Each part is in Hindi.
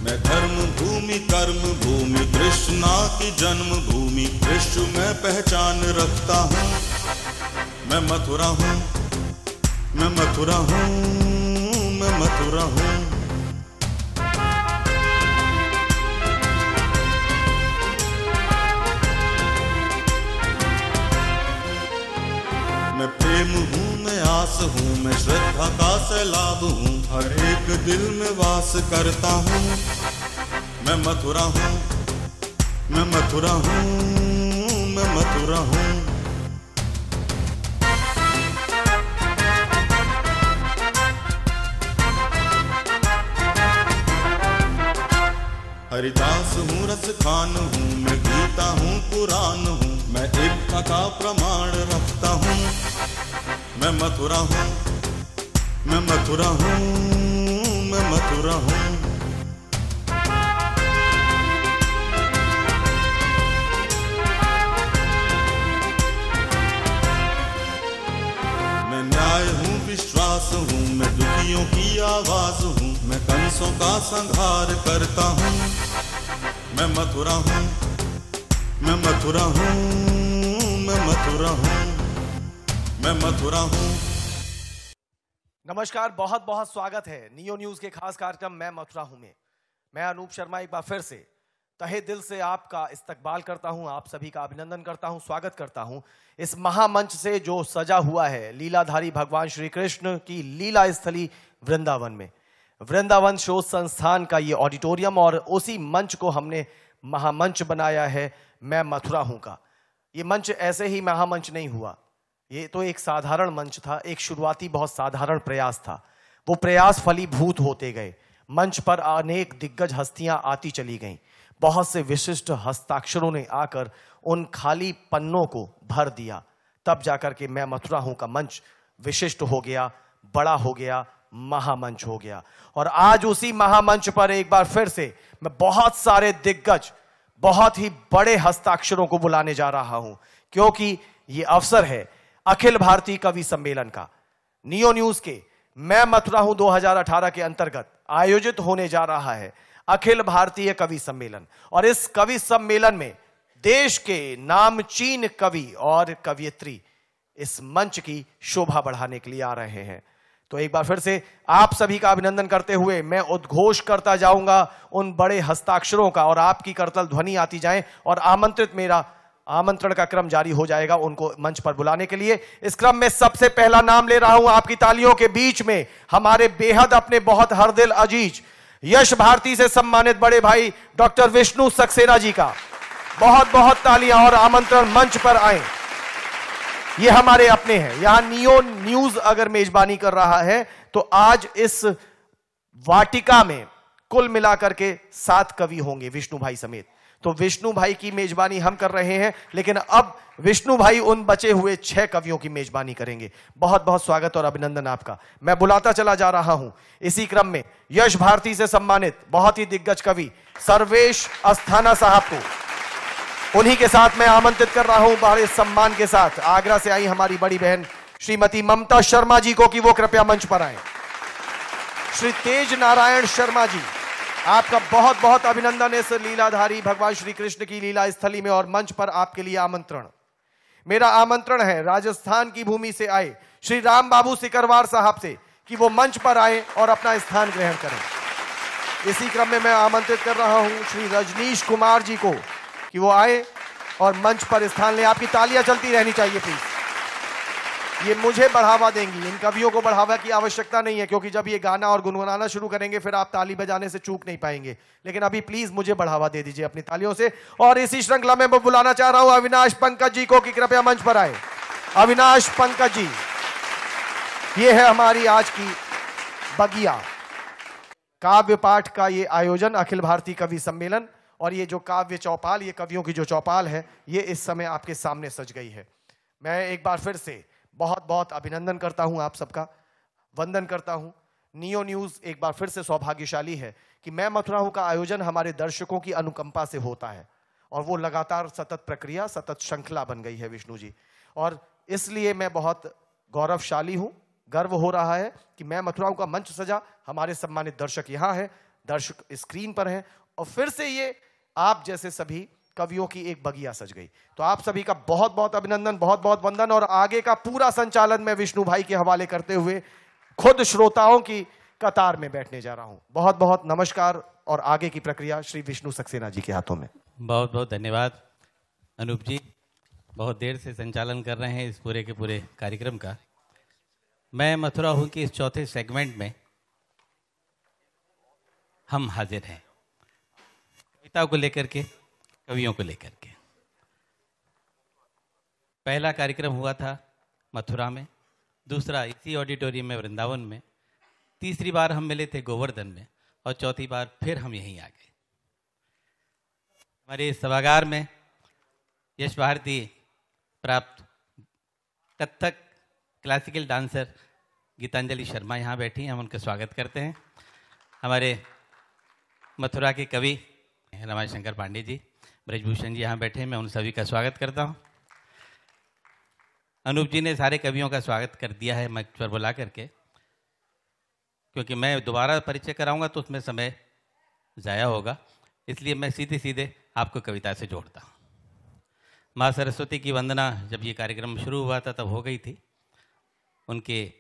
मैं धर्म भूमि कर्म भूमि कृष्णा की जन्म भूमि विश्व में पहचान रखता हूँ। मैं मथुरा हूँ, मैं मथुरा हूँ, मैं मथुरा हूँ। मैं प्रेम हूँ, मैं आस हूँ, मैं श्रद्धा का सैलाब हूँ, हर एक दिल में वास करता हूँ। मैं मथुरा हूँ, मैं मथुरा हूँ, मैं मथुरा हूँ। हरिदास हूँ, रस खान हूँ, मैं गीता हूँ, पुराण हूँ, मैं एकता का प्रमाण रखता हूँ। मैं मथुरा हूँ, मैं मथुरा हूँ, मैं मथुरा हूँ। मैं न्याय हूँ, विश्वास हूँ, मैं दुखियों की आवाज हूँ, मैं कंसों का संहार करता हूँ। मैं मथुरा हूँ, मैं मथुरा हूँ, मैं मथुरा हूँ, मैं मथुरा हूँ। नमस्कार, बहुत बहुत स्वागत है नियो न्यूज के खास कार्यक्रम मैं मथुरा हूं में। मैं अनूप शर्मा एक बार फिर से तहे दिल से आपका इस्तकबाल करता हूं, आप सभी का अभिनंदन करता हूं, स्वागत करता हूं इस महामंच से जो सजा हुआ है लीलाधारी भगवान श्री कृष्ण की लीला स्थली वृंदावन में। वृंदावन शोध संस्थान का ये ऑडिटोरियम और उसी मंच को हमने महामंच बनाया है मैं मथुरा हूं का। ये मंच ऐसे ही महामंच नहीं हुआ, ये तो एक साधारण मंच था, एक शुरुआती बहुत साधारण प्रयास था। वो प्रयास फलीभूत होते गए, मंच पर अनेक दिग्गज हस्तियां आती चली गईं, बहुत से विशिष्ट हस्ताक्षरों ने आकर उन खाली पन्नों को भर दिया। तब जाकर के मैं मथुरा हूं का मंच विशिष्ट हो गया, बड़ा हो गया, महामंच हो गया। और आज उसी महामंच पर एक बार फिर से मैं बहुत सारे दिग्गज, बहुत ही बड़े हस्ताक्षरों को बुलाने जा रहा हूं, क्योंकि ये अवसर है अखिल भारतीय कवि सम्मेलन का। नियो न्यूज के मैं मथुरा हूं 2018 के अंतर्गत आयोजित होने जा रहा है अखिल भारतीय कवि सम्मेलन। और इस कवि सम्मेलन में देश के नामचीन कवि और कवयित्री इस मंच की शोभा बढ़ाने के लिए आ रहे हैं। तो एक बार फिर से आप सभी का अभिनंदन करते हुए मैं उद्घोष करता जाऊंगा उन बड़े हस्ताक्षरों का, और आपकी करतल ध्वनि आती जाए और मेरा आमंत्रण का क्रम जारी हो जाएगा उनको मंच पर बुलाने के लिए। इस क्रम में सबसे पहला नाम ले रहा हूं आपकी तालियों के बीच में हमारे बेहद अपने बहुत हरदिल अजीज यश भारती से सम्मानित बड़े भाई डॉक्टर विष्णु सक्सेना जी का। बहुत बहुत तालियां और आमंत्रण मंच पर आए। ये हमारे अपने हैं। यहां नियो न्यूज अगर मेजबानी कर रहा है तो आज इस वाटिका में कुल मिलाकर के 7 कवि होंगे विष्णु भाई समेत। तो विष्णु भाई की मेजबानी हम कर रहे हैं, लेकिन अब विष्णु भाई उन बचे हुए 6 कवियों की मेजबानी करेंगे। बहुत बहुत स्वागत और अभिनंदन आपका। मैं बुलाता चला जा रहा हूं इसी क्रम में यश भारती से सम्मानित बहुत ही दिग्गज कवि सर्वेश अस्थाना साहब को। उन्हीं के साथ मैं आमंत्रित कर रहा हूं बड़े सम्मान के साथ आगरा से आई हमारी बड़ी बहन श्रीमती ममता शर्मा जी को कि वो कृपया मंच पर आए। श्री तेज नारायण शर्मा जी, आपका बहुत बहुत अभिनंदन इस लीलाधारी भगवान श्री कृष्ण की लीला स्थली में, और मंच पर आपके लिए आमंत्रण। मेरा आमंत्रण है राजस्थान की भूमि से आए श्री राम बाबू सिकरवार साहब से कि वो मंच पर आए और अपना स्थान ग्रहण करें। इसी क्रम में मैं आमंत्रित कर रहा हूं श्री रजनीश कुमार जी को कि वो आए और मंच पर स्थान लें। आपकी तालियां चलती रहनी चाहिए प्लीज, ये मुझे बढ़ावा देंगी। इन कवियों को बढ़ावा की आवश्यकता नहीं है, क्योंकि जब ये गाना और गुनगुनाना शुरू करेंगे फिर आप ताली बजाने से चूक नहीं पाएंगे। लेकिन अभी प्लीज मुझे बढ़ावा दे दीजिए अपनी तालियों से। और इसी श्रृंखला में मैं बुलाना चाह रहा हूं अविनाश पंकज जी को कि कृपया मंच पर आए। अविनाश पंकज जी, ये है हमारी आज की बगिया काव्य पाठ का ये आयोजन अखिल भारतीय कवि सम्मेलन। और ये जो काव्य चौपाल, ये कवियों की जो चौपाल है, ये इस समय आपके सामने सज गई है। मैं एक बार फिर से बहुत बहुत अभिनंदन करता हूं आप सबका, वंदन करता हूं। नियो न्यूज एक बार फिर से सौभाग्यशाली है कि मैं मथुरा हूं का आयोजन हमारे दर्शकों की अनुकंपा से होता है, और वो लगातार सतत प्रक्रिया, सतत श्रृंखला बन गई है विष्णु जी। और इसलिए मैं बहुत गौरवशाली हूं, गर्व हो रहा है कि मैं मथुरा हूं का मंच सजा, हमारे सम्मानित दर्शक यहाँ है, दर्शक स्क्रीन पर हैं और फिर से ये आप जैसे सभी कवियों की एक बगिया सज गई। तो आप सभी का बहुत बहुत अभिनंदन, बहुत बहुत वंदन। और आगे का पूरा संचालन मैं विष्णु भाई के हवाले करते हुए खुद श्रोताओं की कतार में बैठने जा रहा हूं। बहुत बहुत नमस्कार और आगे की प्रक्रिया श्री विष्णु सक्सेना जी के हाथों में। बहुत बहुत धन्यवाद अनूप जी, बहुत देर से संचालन कर रहे हैं इस पूरे के पूरे कार्यक्रम का। मैं मथुरा हूँ कि इस चौथे सेगमेंट में हम हाजिर हैं कविता को लेकर के, कवियों को लेकर के। पहला कार्यक्रम हुआ था मथुरा में, दूसरा इसी ऑडिटोरियम में वृंदावन में, तीसरी बार हम मिले थे गोवर्धन में और चौथी बार फिर हम यहीं आ गए। हमारे इस सभागार में यश भारती प्राप्त कथक क्लासिकल डांसर गीतांजलि शर्मा यहाँ बैठी हैं, हम उनका स्वागत करते हैं। हमारे मथुरा के कवि रमाशंकर पांडे जी, ब्रजभूषण जी यहाँ बैठे हैं, मैं उन सभी का स्वागत करता हूँ। अनूप जी ने सारे कवियों का स्वागत कर दिया है मंच पर बुला करके, क्योंकि मैं दोबारा परिचय कराऊंगा तो उसमें समय ज़ाया होगा, इसलिए मैं सीधे सीधे आपको कविता से जोड़ता हूँ। माँ सरस्वती की वंदना जब ये कार्यक्रम शुरू हुआ था तब हो गई थी, उनके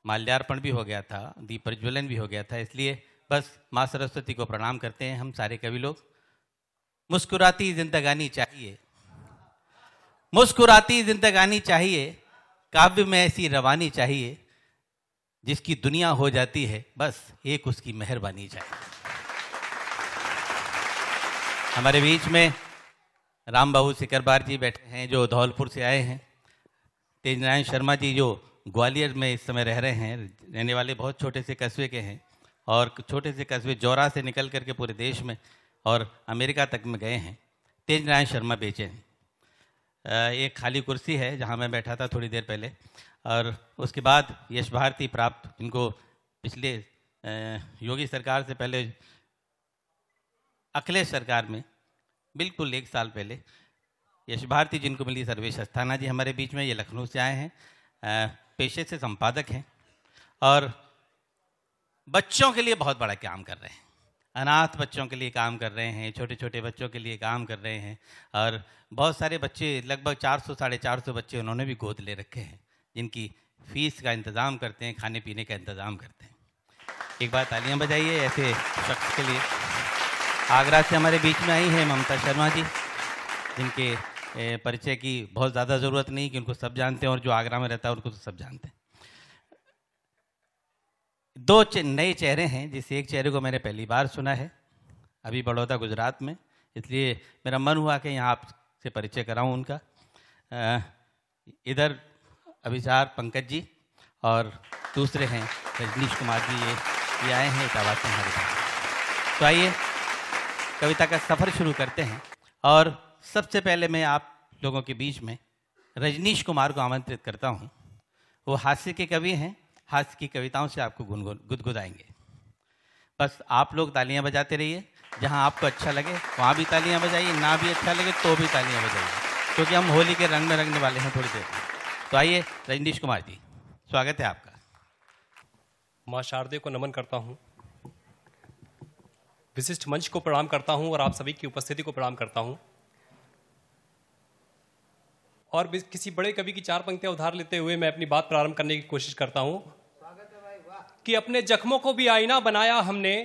माल्यार्पण भी हो गया था, दीप प्रज्वलन भी हो गया था, इसलिए बस माँ सरस्वती को प्रणाम करते हैं हम सारे कवि लोग। मुस्कुराती जिंदगानी चाहिए, मुस्कुराती जिंदगानी चाहिए, काव्य में ऐसी रवानी चाहिए, जिसकी दुनिया हो जाती है बस एक उसकी मेहरबानी चाहिए। हमारे बीच में राम बाबू सिकरबार जी बैठे हैं जो धौलपुर से आए हैं, तेजनारायण शर्मा जी जो ग्वालियर में इस समय रह रहे हैं, रहने वाले बहुत छोटे से कस्बे के हैं और छोटे से कस्बे जौरा से निकल करके पूरे देश में और अमेरिका तक में गए हैं। तेजनारायण शर्मा बेचे हैं। एक खाली कुर्सी है जहां मैं बैठा था थोड़ी देर पहले, और उसके बाद यश भारती प्राप्त, इनको पिछले योगी सरकार से पहले अखिलेश सरकार में बिल्कुल 1 साल पहले यश भारती जिनको मिली सर्वेश अस्थाना जी हमारे बीच में, ये लखनऊ से आए हैं, पेशे से संपादक हैं और बच्चों के लिए बहुत बड़ा काम कर रहे हैं। अनाथ बच्चों के लिए काम कर रहे हैं, छोटे छोटे बच्चों के लिए काम कर रहे हैं और बहुत सारे बच्चे, लगभग 400 साढ़े 400 बच्चे उन्होंने भी गोद ले रखे हैं, जिनकी फीस का इंतज़ाम करते हैं, खाने पीने का इंतज़ाम करते हैं। एक बार तालियां बजाइए ऐसे शख्स के लिए। आगरा से हमारे बीच में आई हैं ममता शर्मा जी, जिनके परिचय की बहुत ज़्यादा ज़रूरत नहीं कि उनको सब जानते हैं और जो आगरा में रहता है उनको तो सब जानते हैं। 2 नए चेहरे हैं, जिस एक चेहरे को मैंने पहली बार सुना है अभी बड़ौदा गुजरात में, इसलिए मेरा मन हुआ कि यहाँ आपसे परिचय कराऊँ उनका। इधर अभिचार पंकज जी और दूसरे हैं रजनीश कुमार जी, ये आए हैं इटावा से हमारे पास। तो आइए कविता का सफ़र शुरू करते हैं और सबसे पहले मैं आप लोगों के बीच में रजनीश कुमार को आमंत्रित करता हूँ। वो हास्य के कवि हैं, हास्य की कविताओं से आपको गुदगुदाएंगे। बस आप लोग तालियां बजाते रहिए, जहां आपको अच्छा लगे वहां भी तालियां बजाइए, ना भी अच्छा लगे तो भी तालियां बजाइए, क्योंकि हम होली के रंग में रंगने वाले हैं थोड़ी देर में। तो आइए रजनीश कुमार जी, स्वागत है आपका। माँ शारदे को नमन करता हूँ, विशिष्ट मंच को प्रणाम करता हूँ और आप सभी की उपस्थिति को प्रणाम करता हूँ। और किसी बड़े कवि की 4 पंक्तियां उधार लेते हुए मैं अपनी बात प्रारंभ करने की कोशिश करता हूँ कि अपने जख्मों को भी आईना बनाया हमने,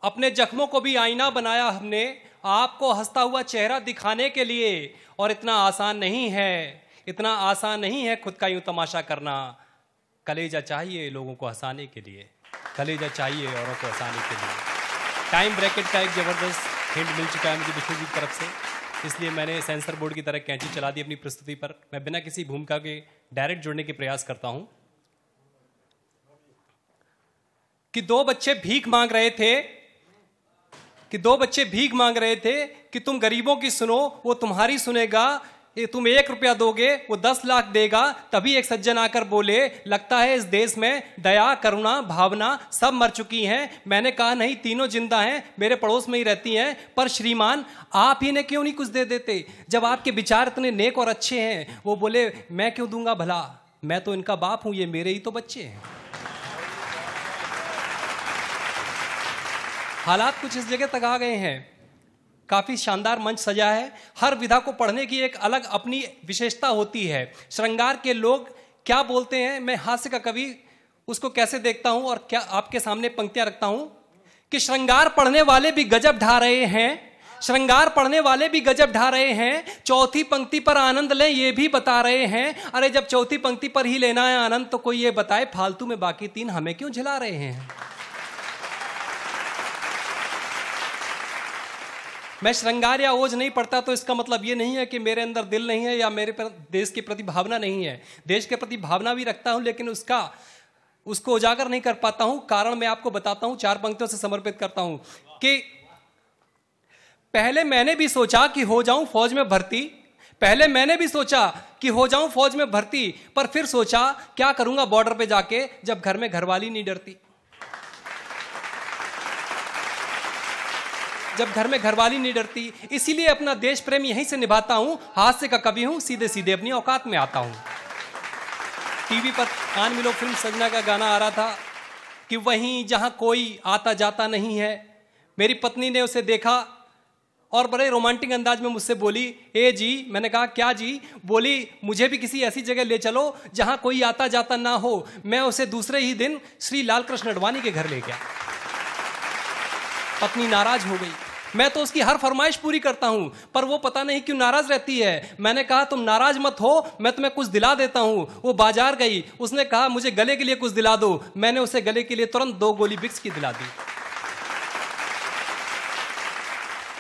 अपने जख्मों को भी आईना बनाया हमने, आपको हंसता हुआ चेहरा दिखाने के लिए। और इतना आसान नहीं है, इतना आसान नहीं है खुद का यूं तमाशा करना। कलेजा चाहिए लोगों को हंसाने के लिए, कलेजा चाहिए औरों को हंसाने के लिए। टाइम ब्रैकेट का एक जबरदस्त हिंट मिल चुका है मुझे विष्णु जी की तरफ से, इसलिए मैंने सेंसर बोर्ड की तरह कैंची चला दी अपनी प्रस्तुति पर। मैं बिना किसी भूमिका के डायरेक्ट जुड़ने के प्रयास करता हूं कि 2 बच्चे भीख मांग रहे थे, कि तुम गरीबों की सुनो वो तुम्हारी सुनेगा, तुम 1 रुपया दोगे वो 10 लाख देगा। तभी एक सज्जन आकर बोले, लगता है इस देश में दया करुणा भावना सब मर चुकी हैं। मैंने कहा नहीं, तीनों जिंदा हैं, मेरे पड़ोस में ही रहती हैं। पर श्रीमान आप ही ने क्यों नहीं कुछ दे देते, जब आपके विचार इतने नेक और अच्छे हैं। वो बोले, मैं क्यों दूंगा भला, मैं तो इनका बाप हूं, ये मेरे ही तो बच्चे हैं। हालात कुछ इस जगह तक आ गए हैं, काफी शानदार मंच सजा है। हर विधा को पढ़ने की एक अलग अपनी विशेषता होती है। श्रृंगार के लोग क्या बोलते हैं, मैं हास्य का कवि उसको कैसे देखता हूं और क्या आपके सामने पंक्तियां रखता हूं कि श्रृंगार पढ़ने वाले भी गजब ढा रहे हैं, श्रृंगार पढ़ने वाले भी गजब ढा रहे हैं, चौथी पंक्ति पर आनंद लें ये भी बता रहे हैं। अरे जब चौथी पंक्ति पर ही लेना है आनंद तो कोई ये बताए फालतू में बाकी तीन हमें क्यों झिला रहे हैं। मैं श्रृंगार या ओज नहीं पढ़ता तो इसका मतलब ये नहीं है कि मेरे अंदर दिल नहीं है या मेरे देश के प्रति भावना नहीं है। देश के प्रति भावना भी रखता हूं, लेकिन उसको उजागर नहीं कर पाता हूं। कारण मैं आपको बताता हूं, 4 पंक्तियों से समर्पित करता हूं कि पहले मैंने भी सोचा कि हो जाऊं फौज में भर्ती, पहले मैंने भी सोचा कि हो जाऊं फौज में भर्ती, पर फिर सोचा क्या करूंगा बॉर्डर पे जाके जब घर में घरवाली नहीं डरती। जब घर में घरवाली नहीं डरती, इसीलिए अपना देश प्रेम यहीं से निभाता हूं। हास्य का कवि हूं, सीधे सीधे अपनी औकात में आता हूं। टीवी पर कान मिलो फिल्म सजना का गाना आ रहा था कि वहीं जहां कोई आता जाता नहीं है। मेरी पत्नी ने उसे देखा और बड़े रोमांटिक अंदाज में मुझसे बोली, ए जी। मैंने कहा क्या जी? बोली मुझे भी किसी ऐसी जगह ले चलो जहां कोई आता जाता ना हो। मैं उसे दूसरे ही दिन श्री लाल कृष्ण अडवाणी के घर ले गया। पत्नी नाराज हो गई। मैं तो उसकी हर फरमाइश पूरी करता हूं, पर वो पता नहीं क्यों नाराज रहती है। मैंने कहा तुम नाराज मत हो, मैं तुम्हें कुछ दिला देता हूं। वो बाजार गई, उसने कहा मुझे गले के लिए कुछ दिला दो। मैंने उसे गले के लिए तुरंत 2 गोली विक्स की दिला दी।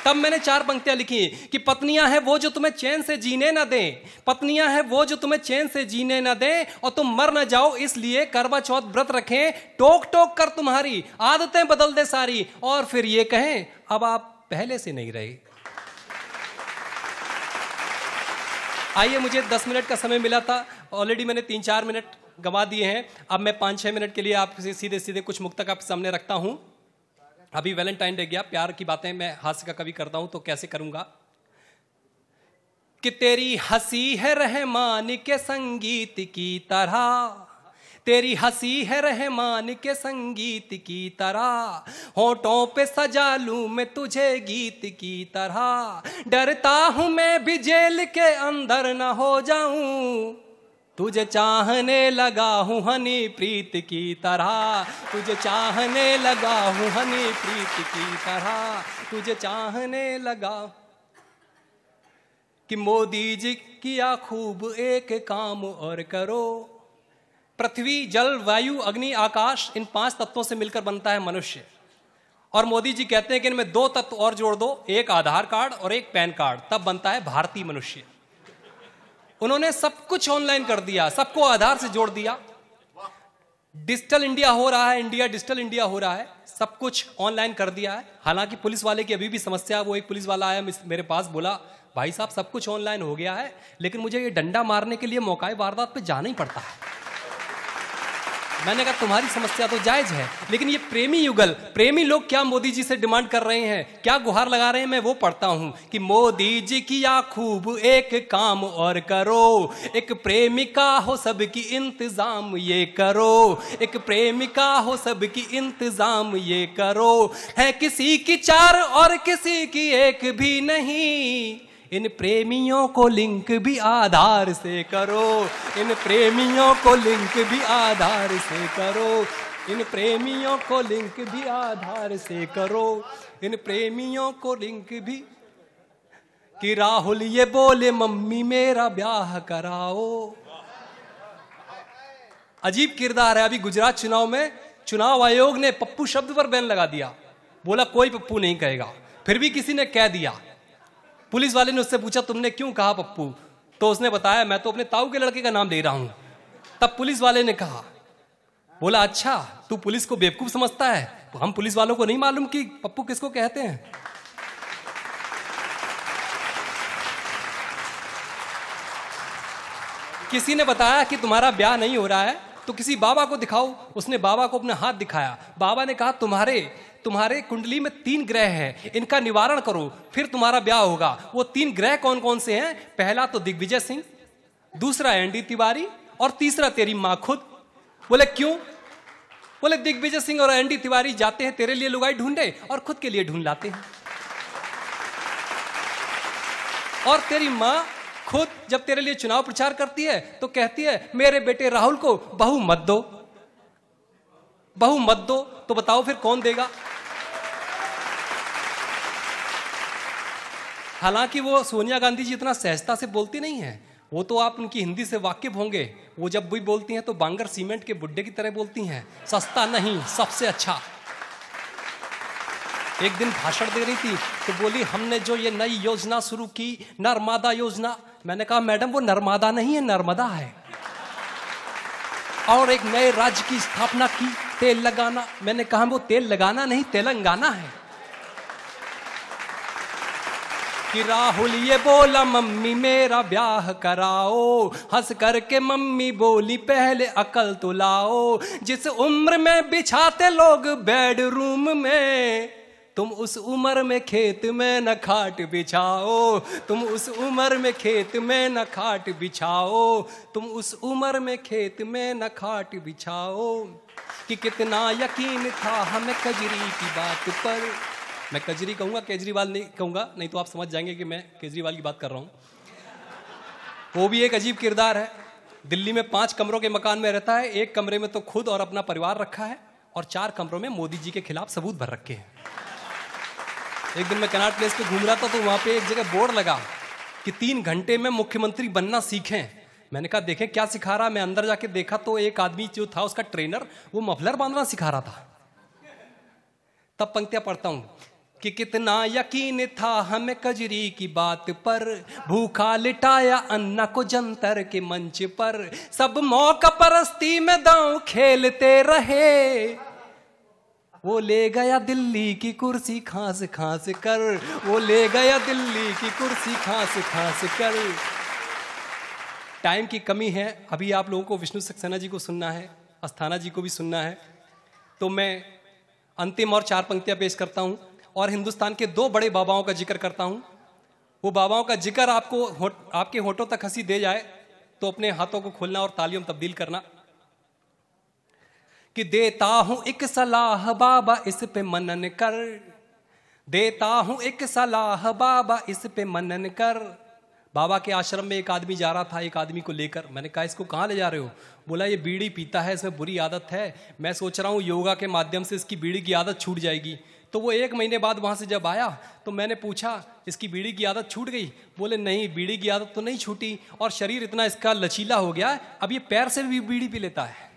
तब मैंने 4 पंक्तियां लिखी कि पत्नियां हैं वो जो तुम्हें चैन से जीने न दें, पत्नियां हैं वो जो तुम्हें चैन से जीने न दें, और तुम मर न जाओ इसलिए करवा चौथ व्रत रखें, टोक टोक कर तुम्हारी आदतें बदल दे सारी, और फिर ये कहें अब आप पहले से नहीं रहे। आइए, मुझे 10 मिनट का समय मिला था, ऑलरेडी मैंने 3-4 मिनट गंवा दिए हैं। अब मैं 5-6 मिनट के लिए आपसे सीधे सीधे कुछ मुक्तक आपके सामने रखता हूं। अभी वैलेंटाइन डे गया, प्यार की बातें मैं हास्य का कवि करता हूं तो कैसे करूंगा कि तेरी हंसी है रहमान के संगीत की तरह, तेरी हंसी है रहमान के संगीत की तरह, होठों पे सजा लूं मैं तुझे गीत की तरह, डरता हूं मैं भी जेल के अंदर न हो जाऊं, तुझे चाहने लगा हूं हनी प्रीत की तरह, तुझे चाहने लगा हूं हनी प्रीत की तरह, तुझे चाहने लगा। कि मोदी जी किया खूब एक काम और करो। पृथ्वी जल वायु अग्नि आकाश, इन 5 तत्वों से मिलकर बनता है मनुष्य, और मोदी जी कहते हैं कि इनमें 2 तत्व और जोड़ दो, एक आधार कार्ड और एक पैन कार्ड, तब बनता है भारतीय मनुष्य। उन्होंने सब कुछ ऑनलाइन कर दिया, सबको आधार से जोड़ दिया। डिजिटल इंडिया हो रहा है, इंडिया डिजिटल इंडिया हो रहा है, सब कुछ ऑनलाइन कर दिया है। हालांकि पुलिस वाले की अभी भी समस्या, वो एक पुलिस वाला आया मेरे पास, बोला भाई साहब सब कुछ ऑनलाइन हो गया है, लेकिन मुझे ये डंडा मारने के लिए मौका वारदात पे जाना ही पड़ता है। मैंने कहा तुम्हारी समस्या तो जायज है, लेकिन ये प्रेमी युगल, प्रेमी लोग क्या मोदी जी से डिमांड कर रहे हैं, क्या गुहार लगा रहे हैं, मैं वो पढ़ता हूं कि मोदी जी किया खूब एक काम और करो, एक प्रेमिका हो सबकी इंतजाम ये करो, एक प्रेमिका हो सबकी इंतजाम ये करो, है किसी की 4 और किसी की 1 भी नहीं, इन प्रेमियों को लिंक भी आधार से करो, इन प्रेमियों को लिंक भी आधार से करो, इन प्रेमियों को लिंक भी आधार से करो, इन प्रेमियों को लिंक भी। कि राहुल ये बोले मम्मी मेरा ब्याह कराओ। अजीब किरदार है। अभी गुजरात चुनाव में चुनाव आयोग ने पप्पू शब्द पर बैन लगा दिया, बोला कोई पप्पू नहीं कहेगा, फिर भी किसी ने कह दिया। पुलिस वाले ने उससे पूछा तुमने क्यों कहा पप्पू, तो उसने बताया मैं तो अपने ताऊ के लड़के का नाम ले रहा हूं। तब पुलिस वाले ने कहा, बोला अच्छा तू पुलिस को बेवकूफ समझता है, हम पुलिस वालों को नहीं मालूम कि पप्पू किसको कहते हैं। किसी ने बताया कि तुम्हारा ब्याह नहीं हो रहा है तो किसी बाबा को दिखाओ। उसने बाबा को अपना हाथ दिखाया। बाबा ने कहा तुम्हारे कुंडली में 3 ग्रह हैं, इनका निवारण करो फिर तुम्हारा ब्याह होगा। वो 3 ग्रह कौन कौन से हैं? पहला तो दिग्विजय सिंह, दूसरा एनडी तिवारी और तीसरा तेरी मां खुद। बोले क्यों? बोले दिग्विजय सिंह और एनडी तिवारी जाते हैं तेरे लिए लुगाई ढूंढे और खुद के लिए ढूंढ लाते हैं। और तेरी माँ खुद जब तेरे लिए चुनाव प्रचार करती है तो कहती है मेरे बेटे राहुल को बहू मत दो, बहू मत दो। तो बताओ फिर कौन देगा? हालांकि वो सोनिया गांधी जी इतना सहजता से बोलती नहीं है, वो तो आप उनकी हिंदी से वाकिफ होंगे। वो जब भी बोलती हैं तो बांगर सीमेंट के बुड्ढे की तरह बोलती हैं, सस्ता नहीं सबसे अच्छा। एक दिन भाषण दे रही थी तो बोली हमने जो ये नई योजना शुरू की नर्मदा योजना, मैंने कहा मैडम वो नर्मदा नहीं है नर्मदा है। और एक नए राज्य की स्थापना की तेल लगाना, मैंने कहा वो तेल लगाना नहीं तेलंगाना है। कि राहुल ये बोला मम्मी मेरा ब्याह कराओ, हंस करके मम्मी बोली पहले अकल तो लाओ। जिस उम्र में बिछाते लोग बेडरूम में, तुम उस उम्र में खेत में न खाट बिछाओ, तुम उस उम्र में खेत में न खाट बिछाओ, तुम उस उम्र में खेत में न खाट बिछाओ। कि कितना यकीन था हमें कजरी की बात पर, मैं कजरी कहूंगा केजरीवाल नहीं कहूंगा, नहीं तो आप समझ जाएंगे कि मैं केजरीवाल की बात कर रहा हूं। वो भी एक अजीब किरदार है। दिल्ली में 5 कमरों के मकान में रहता है, एक कमरे में तो खुद और अपना परिवार रखा है और 4 कमरों में मोदी जी के खिलाफ सबूत भर रखे हैं। एक दिन मैं कनॉट प्लेस पे घूम रहा था तो वहां पे एक जगह बोर्ड लगा कि 3 घंटे में मुख्यमंत्री बनना सीखें। मैंने कहा देखें क्या सिखा रहा। मैं अंदर जाके देखा तो एक आदमी जो था उसका ट्रेनर वो मफलर बांधना सिखा रहा था। तब पंक्तियां पढ़ता हूं कि कितना यकीन था हमें कजरी की बात पर, भूखा लिटाया अन्ना को जंतर के मंच पर, सब मौका परस्ती में दांव खेलते रहे, वो ले गया दिल्ली की कुर्सी खांस खांस कर, वो ले गया दिल्ली की कुर्सी खांस खांस कर। टाइम की कमी है, अभी आप लोगों को विष्णु सक्सेना जी को सुनना है, अस्थाना जी को भी सुनना है, तो मैं अंतिम और 4 पंक्तियां पेश करता हूं और हिंदुस्तान के 2 बड़े बाबाओं का जिक्र करता हूं। वो बाबाओं का जिक्र आपको आपके होठों तक हंसी दे जाए तो अपने हाथों को खोलना और तालियों में तब्दील करना। कि देता हूं एक सलाह बाबा इस पे मनन कर, देता हूं एक सलाह बाबा इस पे मनन कर। बाबा के आश्रम में एक आदमी जा रहा था एक आदमी को लेकर। मैंने कहा इसको कहाँ ले जा रहे हो? बोला ये बीड़ी पीता है, इसमें बुरी आदत है, मैं सोच रहा हूँ योगा के माध्यम से इसकी बीड़ी की आदत छूट जाएगी। तो वो 1 महीने बाद वहाँ से जब आया तो मैंने पूछा इसकी बीड़ी की आदत छूट गई? बोले नहीं बीड़ी की आदत तो नहीं छूटी, और शरीर इतना इसका लचीला हो गया अब ये पैर से भी बीड़ी पी लेता है।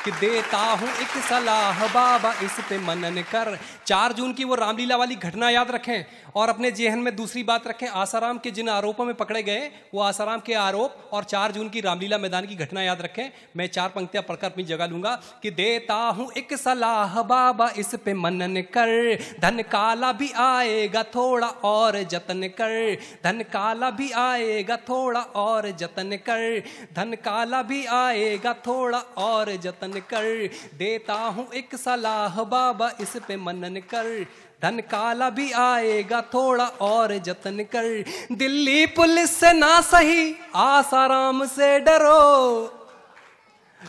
कि देता हूं एक सलाह बाबा इस पे मनन कर। 4 जून की वो रामलीला वाली घटना याद रखें और अपने जेहन में दूसरी बात रखें, आसाराम के जिन आरोपों में पकड़े गए वो आसाराम के आरोप और 4 जून की रामलीला मैदान की घटना याद रखें। मैं 4 पंक्तियां पढ़कर अपनी जगह लूंगा। कि देता हूं एक सलाह बाबा इस पे मनन कर, धन काला भी आएगा थोड़ा और जतन कर, धन काला भी आएगा थोड़ा और जतन कर, धन काला भी आएगा थोड़ा और जतन कर। देता हूं एक सलाह बाबा इस पे मनन कर, धन काला भी आएगा थोड़ा और जतन कर। दिल्ली पुलिस से ना सही आसाराम से डरो,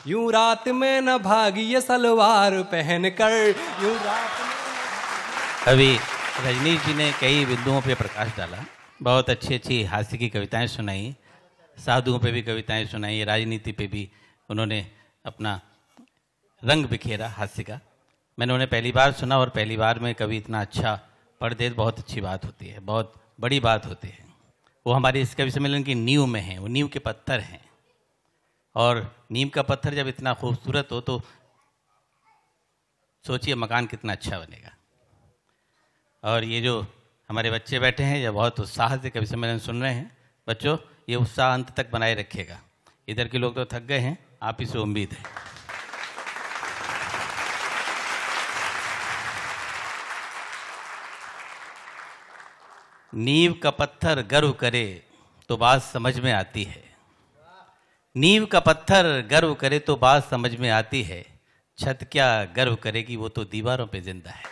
यूं रात में न भागिए सलवार पहन कर, यूं रात में। अभी रजनीश जी ने कई बिंदुओं पे प्रकाश डाला, बहुत अच्छी अच्छी हास्य की कविताएं सुनाई, साधुओं पे भी कविताएं सुनाई, राजनीति पे भी उन्होंने अपना रंग बिखेरा हास्य का। मैंने उन्हें पहली बार सुना और पहली बार में कभी इतना अच्छा पढ़ दे बहुत अच्छी बात होती है, बहुत बड़ी बात होती है। वो हमारे इस कवि सम्मेलन की नींव में हैं, वो नींव के पत्थर हैं, और नींव का पत्थर जब इतना खूबसूरत हो तो सोचिए मकान कितना अच्छा बनेगा। और ये जो हमारे बच्चे बैठे हैं ये बहुत उत्साह से कवि सम्मेलन सुन रहे हैं। बच्चों ये उत्साह अंत तक बनाए रखिएगा, इधर के लोग तो थक गए हैं, आप ही से उम्मीद है। नींव का पत्थर गर्व करे तो बात समझ में आती है, नींव का पत्थर गर्व करे तो बात समझ में आती है, छत क्या गर्व करेगी वो तो दीवारों पे जिंदा है।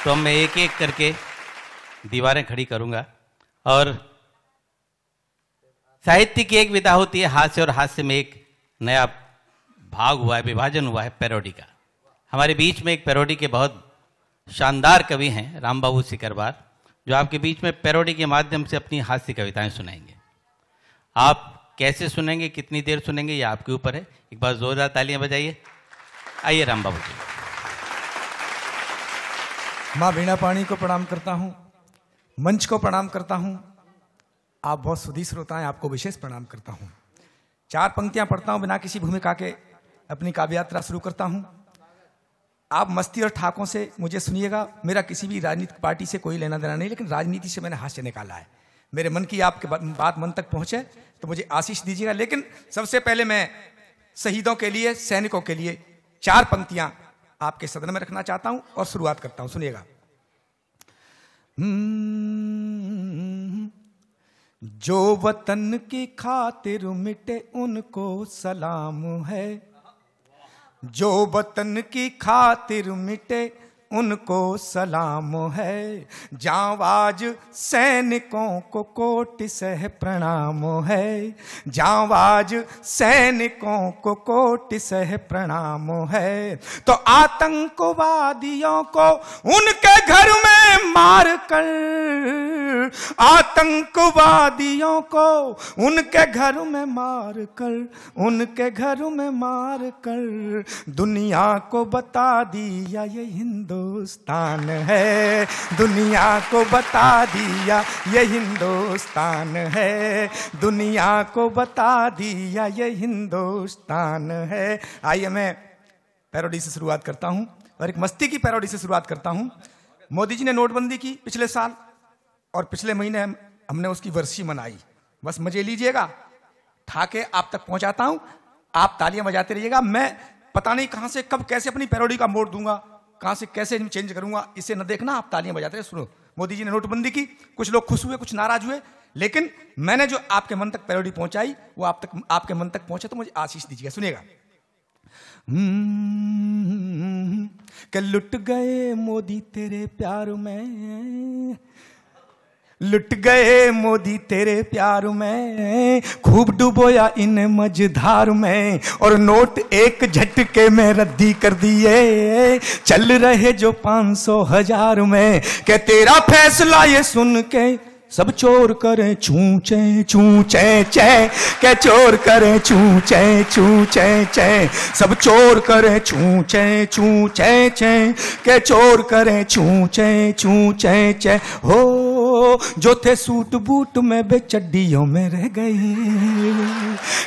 तो मैं एक एक करके दीवारें खड़ी करूंगा और साहित्य की एक विधा होती है हास्य, और हास्य में एक नया भाग हुआ है, विभाजन हुआ है पैरोडी का। हमारे बीच में एक पैरोडी के बहुत शानदार कवि हैं राम बाबू सिकरवार, जो आपके बीच में पैरोडी के माध्यम से अपनी हास्य कविताएं सुनाएंगे। आप कैसे सुनेंगे, कितनी देर सुनेंगे, ये आपके ऊपर है। एक बार जोरदार तालियां बजाइए। आइए राम बाबू जी। माँ वीणा पाणी को प्रणाम करता हूँ, मंच को प्रणाम करता हूँ। आप बहुत सुधी श्रोता हैं, आपको विशेष प्रणाम करता हूँ। 4 पंक्तियां पढ़ता हूँ बिना किसी भूमिका के, अपनी काव्य यात्रा शुरू करता हूँ। आप मस्ती और ठाकों से मुझे सुनिएगा। मेरा किसी भी राजनीतिक पार्टी से कोई लेना देना नहीं, लेकिन राजनीति से मैंने हास्य निकाला है। मेरे मन की आपके बात मन तक पहुंचे तो मुझे आशीष दीजिएगा। लेकिन सबसे पहले मैं शहीदों के लिए, सैनिकों के लिए 4 पंक्तियां आपके सदन में रखना चाहता हूं और शुरुआत करता हूं, सुनिएगा। जो वतन की खातिर मिटे उनको सलाम है, जो वतन की खातिर मिटे उनको सलाम है। जांबाज सैनिकों को कोटि सह प्रणाम है, जांबाज सैनिकों को कोटि सह प्रणाम है। तो आतंकवादियों को उनके घर में मार कर, आतंकवादियों को उनके घर में मार कर, उनके घर में मार कर दुनिया को बता दिया ये हिंदुस्तान है, दुनिया को बता दिया ये हिंदुस्तान है, दुनिया को बता दिया ये हिंदुस्तान है। आइए मैं पैरोडी से शुरुआत करता हूं और एक मस्ती की पैरोडी से शुरुआत करता हूं। मोदी जी ने नोटबंदी की पिछले साल और पिछले महीने हमने उसकी वर्षी मनाई। बस मजे लीजिएगा, ठाके आप तक पहुंचाता हूं, आप तालियां बजाते रहिएगा। मैं पता नहीं कहां से कब कैसे अपनी पैरोडी का मोड़ दूंगा, कहां से कैसे चेंज करूंगा, इसे न देखना, आप तालियां बजाते रहे। सुनो, मोदी जी ने नोटबंदी की, कुछ लोग खुश हुए, कुछ नाराज हुए, लेकिन मैंने जो आपके मन तक पैरोडी पहुंचाई वो आपके मन तक पहुंचे तो मुझे आशीष दीजिएगा। सुनिएगा। कि लुट गए मोदी तेरे प्यार में, लुट गए मोदी तेरे प्यार में, खूब डुबोया इन मझधार में, और नोट एक झटके में रद्दी कर दिए, चल रहे जो 500 1000 में। के तेरा फैसला ये सुन के सब चोर करें चूं चे चे, के चोर करें चूं चे चे, सब चोर करें चूं चे चे, के चोर करें चूं चे चे। हो जो थे सूट बूट में बेचड्डियों में रह गए,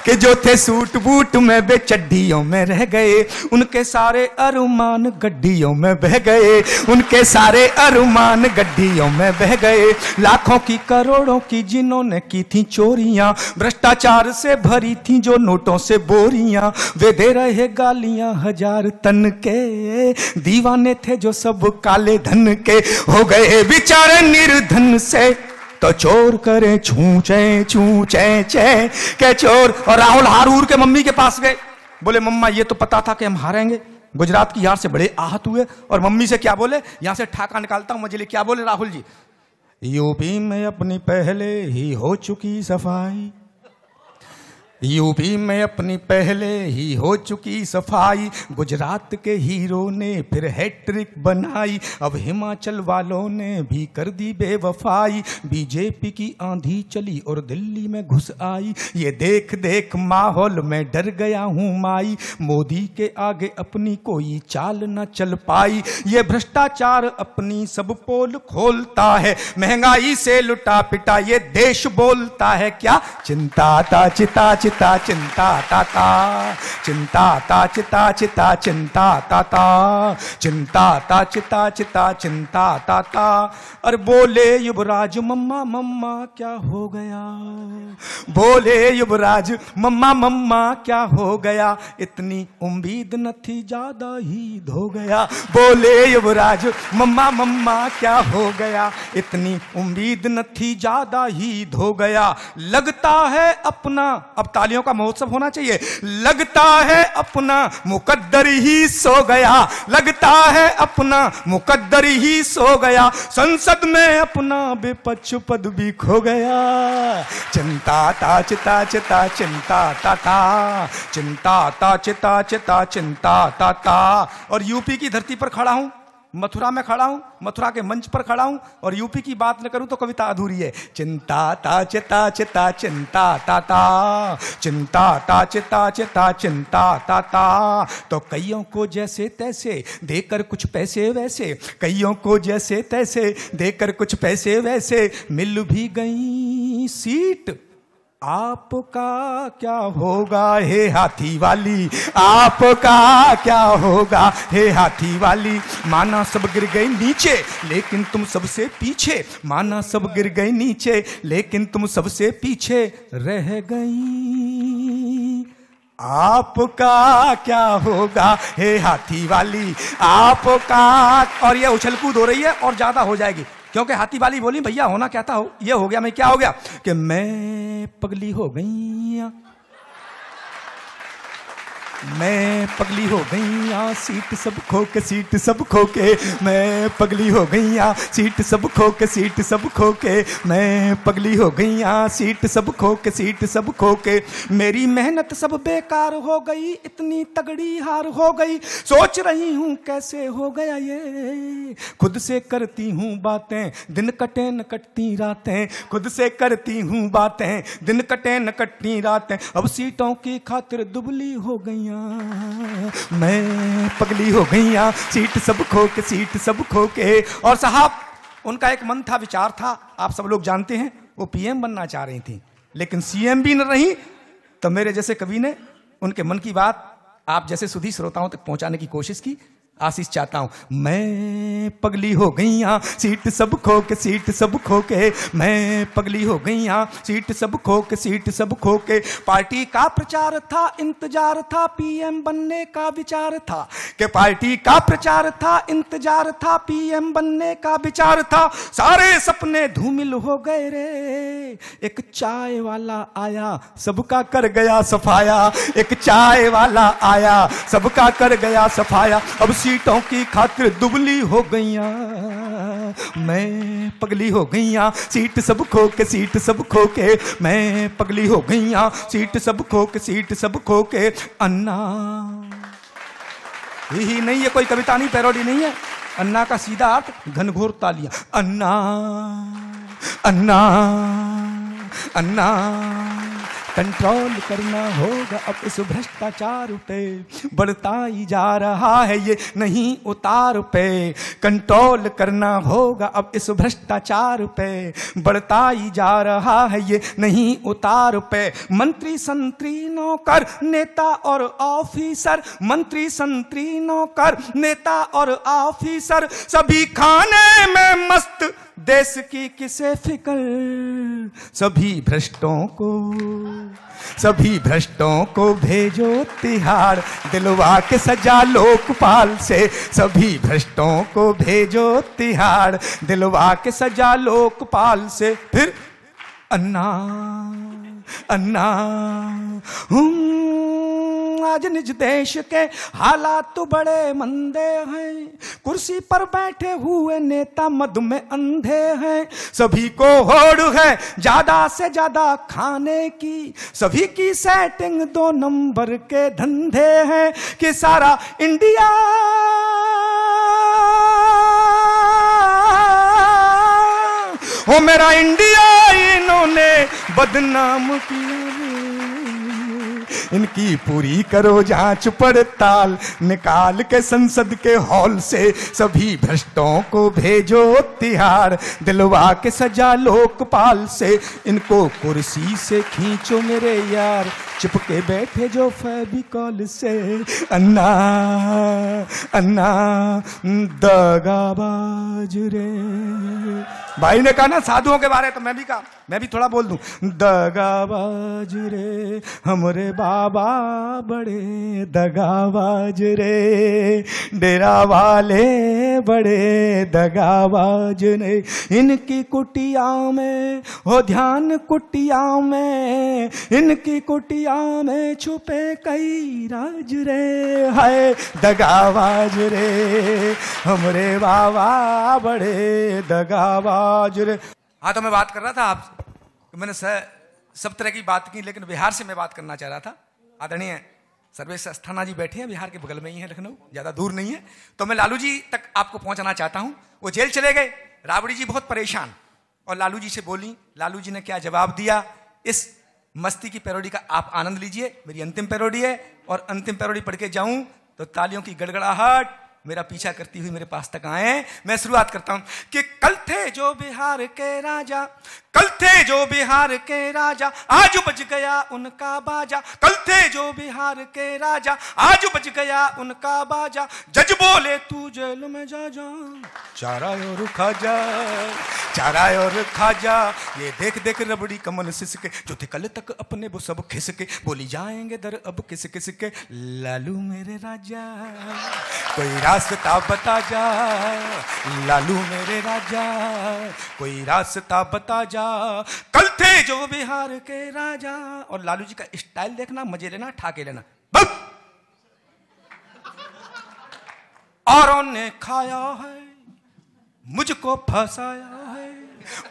कि जो थे सूट बूट में बेचड्डियों में रह गए, उनके सारे अरमान गड्डियों में बह गए, उनके सारे अरमान गड्डियों में बह गए। लाखों की करोड़ों की जिन्होंने की थी चोरियां, भ्रष्टाचार से भरी थी जो नोटों से बोरियां, वे दे रहे गालियां 1000 तन के, दीवाने थे जो सब काले धन के, हो गए बेचारे निर्धन से तो चोर करे छू चे चे, के चोर। और राहुल हारूर के मम्मी के पास गए, बोले मम्मा ये तो पता था कि हम हारेंगे, गुजरात की हार से बड़े आहत हुए। और मम्मी से क्या बोले, यहां से ठाका निकालता हूं मजे। क्या बोले राहुल जी, यूपी में अपनी पहले ही हो चुकी सफाई, यूपी में अपनी पहले ही हो चुकी सफाई, गुजरात के हीरो ने फिर हैट्रिक बनाई, अब हिमाचल वालों ने भी कर दी बेवफाई, बीजेपी की आंधी चली और दिल्ली में घुस आई, ये देख देख माहौल में डर गया हूं माई, मोदी के आगे अपनी कोई चाल न चल पाई, ये भ्रष्टाचार अपनी सब पोल खोलता है, महंगाई से लुटा पिटा ये देश बोलता है क्या, चिंता ता चिता चिता चिंता ताता, चिंता ता चिता चिता चिंता ताता, चिंता ता चिता चिता चिंता ताता। और बोले युवराज मम्मा मम्मा क्या हो गया, बोले युवराज मम्मा मम्मा क्या हो गया, इतनी उम्मीद न थी ज्यादा ही धो गया, बोले युवराज मम्मा मम्मा क्या हो गया, इतनी उम्मीद न थी ज्यादा ही धो गया, लगता है अपना अब तालियों का महोत्सव होना चाहिए। लगता है अपना मुकद्दर ही सो गया, लगता है अपना मुकद्दर ही सो गया, संसद में अपना विपक्ष पद भी खो गया। चिंता ता चिता चिता चिंता ता ता, चिंता ता चिता चिता चिंता ता ता। और यूपी की धरती पर खड़ा हूं, मथुरा में खड़ा हूं, मथुरा के मंच पर खड़ा हूं, और यूपी की बात न करूं तो कविता अधूरी है। चिंता ता चिता चिता चिंता ता ता, चिंता ता चिता चिता चिंता ता ता। तो कईयों को जैसे तैसे देकर कुछ पैसे वैसे, कईयों को जैसे तैसे देकर कुछ पैसे वैसे, मिल भी गई सीट। आपका क्या होगा हे हाथी वाली, आपका क्या होगा हे हाथी वाली। माना सब गिर गए नीचे लेकिन तुम सबसे पीछे, माना सब गिर गए नीचे लेकिन तुम सबसे पीछे रह गई। आपका क्या होगा हे हाथी वाली, आपका। और ये उछल कूद हो रही है और ज्यादा हो जाएगी, क्योंकि हाथी वाली बोली भैया होना क्या था, ये हो गया। मैं क्या हो गया कि मैं पगली हो गई, मैं पगली हो गई, सीट सब खो के, सीट सब खो के, मैं पगली हो गई, सीट सब खो के, सीट सब खो के, मैं पगली हो गई, सीट सब खो के, सीट सब खो के। मेरी मेहनत सब बेकार हो गई, इतनी तगड़ी हार हो गई, सोच रही हूं कैसे हो गया ये। खुद से करती हूं बातें, दिन कटे न कटती रातें, खुद से करती हूं बातें, दिन कटे न कटती रातें। अब सीटों की खातिर दुबली हो गई, मैं पगली हो गई, सीट सब खो के, सीट सब खो के। और साहब उनका एक मन था, विचार था, आप सब लोग जानते हैं, वो पीएम बनना चाह रही थी लेकिन सीएम भी न रही। तो मेरे जैसे कवि ने उनके मन की बात आप जैसे सुधी श्रोताओं तक पहुंचाने की कोशिश की। आशीष चाहता हूं, मैं पगली हो गई, सीट सब खो के, सीट सब खो के, मैं पगली हो गई, सीट सब खो के, सीट सब खो के। पार्टी का प्रचार था, इंतजार था, पीएम बनने का विचार था, कि पार्टी का प्रचार था, इंतजार था, पीएम बनने का विचार था। सारे सपने धूमिल हो गए रे, एक चाय वाला आया सबका कर गया सफाया, एक चाय वाला आया सबका कर गया सफाया। अब सीटों की खातिर दुबली हो गईया, मैं पगली हो गईया, सीट सब खो के, सीट सब खो के, मैं पगली हो गईया, सीट सब खो के, सीट सब खो के। अन्ना यही नहीं है, कोई कविता नहीं, पैरोडी नहीं है। अन्ना का सीधा अर्थ घनघोर तालियां। अन्ना अन्ना अन्ना, कंट्रोल करना होगा अब इस भ्रष्टाचार पे, बढ़ता ही जा रहा है ये नहीं उतार पे। कंट्रोल करना होगा अब इस भ्रष्टाचार पे, बढ़ता ही जा रहा है ये नहीं उतार पे। मंत्री संतरी नौकर नेता और ऑफिसर, मंत्री संतरी नौकर नेता और ऑफिसर, सभी खाने में मस्त, देश की किसे फिक्र। सभी भ्रष्टों को, सभी भ्रष्टों को भेजो तिहाड़, दिलवा के सजा लोकपाल से। सभी भ्रष्टों को भेजो तिहाड़, दिलवा के सजा लोकपाल से। फिर अन्ना अन्ना, आज निज देश के हालात तो बड़े मंदे हैं, कुर्सी पर बैठे हुए नेता मद में अंधे हैं। सभी को होड़ है ज्यादा से ज्यादा खाने की, सभी की सेटिंग 2 नंबर के धंधे हैं, कि सारा इंडिया हो मेरा इंडिया इन्होंने बदनाम किया। इनकी पूरी करो जांच पड़ताल, निकाल के संसद के हॉल से सभी भ्रष्टों को भेजो तिहाड़, दिलवा के सजा लोकपाल से। इनको कुर्सी से खींचो मेरे यार, चिपके बैठे जो फेविकॉल से। अन्ना अन्ना दगाबाज रे। भाई ने कहा ना साधुओं के बारे, तो मैं भी कहा, मैं भी थोड़ा बोल दूं। दगाबाज रे हमरे बाबा बड़े दगाबाज रे, डेरा वाले बड़े दगाबाज ने। इनकी कुटिया में हो ध्यान, कुटिया में, इनकी कुटिया दुनिया में छुपे कई राज रे, हाय दगाबाज रे हमरे बाबा बड़े दगाबाज रे। हाँ, तो मैं बात कर रहा था आप, मैंने सब तरह की बात की, लेकिन बिहार से मैं बात करना चाह रहा था। आदरणीय सर्वेश अस्थाना जी बैठे हैं, बिहार के बगल में ही है, लखनऊ, ज्यादा दूर नहीं है। तो मैं लालू जी तक आपको पहुंचाना चाहता हूं। वो जेल चले गए, राबड़ी जी बहुत परेशान, और लालू जी से बोली, लालू जी ने क्या जवाब दिया। इस मस्ती की पैरोडी का आप आनंद लीजिए। मेरी अंतिम पैरोडी है, और अंतिम पैरोडी पढ़ के जाऊं तो तालियों की गड़गड़ाहट मेरा पीछा करती हुई मेरे पास तक आए। मैं शुरुआत करता हूं कि कल थे जो बिहार के राजा, कल थे जो बिहार के राजा, आज बज गया उनका बाजा। कल थे जो बिहार के राजा, आज बज गया उनका बाजा। जज बोले तू जेल में जा जा, चारा और खा जा, चारा और खा जा। ये देख देख रबड़ी कमल सिसके, जो थे कल तक अपने वो सब खिसके। बोली जाएंगे दर अब किस किस के, लालू मेरे राजा कोई रास्ता बता जा, लालू मेरे राजा कोई रास्ता बता जा। कल थे जो बिहार के राजा, और लालू जी का स्टाइल देखना, मजे लेना, ठाके लेना। औरों ने खाया है मुझको फंसाया है,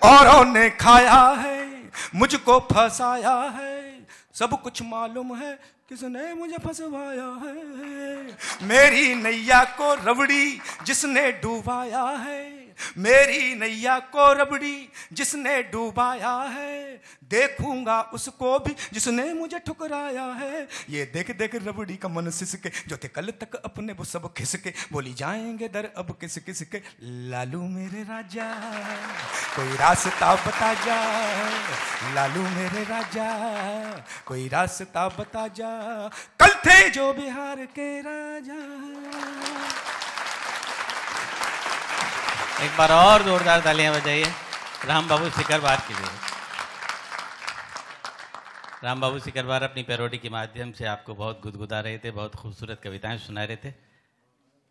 औरों ने खाया है मुझको फंसाया है। सब कुछ मालूम है किसने मुझे फंसवाया है। मेरी नैया को रबड़ी जिसने डुबाया है, मेरी नैया को रबड़ी जिसने डुबाया है। देखूंगा उसको भी जिसने मुझे ठुकराया है। ये देख देख रबड़ी का मन सिसके, जो थे कल तक अपने वो सब खिसके। बोली जाएंगे दर अब किस किस के, लालू मेरे राजा कोई रास्ता बता जा, लालू मेरे राजा कोई रास्ता बता जा। कल थे जो बिहार के राजा। एक बार और जोरदार तालियां बजाइए राम बाबू सिकरवार के लिए। राम बाबू सिकरवार अपनी पैरोडी के माध्यम से आपको बहुत गुदगुदा रहे थे, बहुत खूबसूरत कविताएं सुना रहे थे।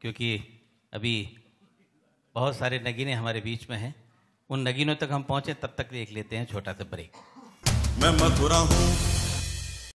क्योंकि अभी बहुत सारे नगीने हमारे बीच में हैं, उन नगीनों तक हम पहुंचे तब तक देख लेते हैं छोटा सा ब्रेक। मैं मथुरा हूँ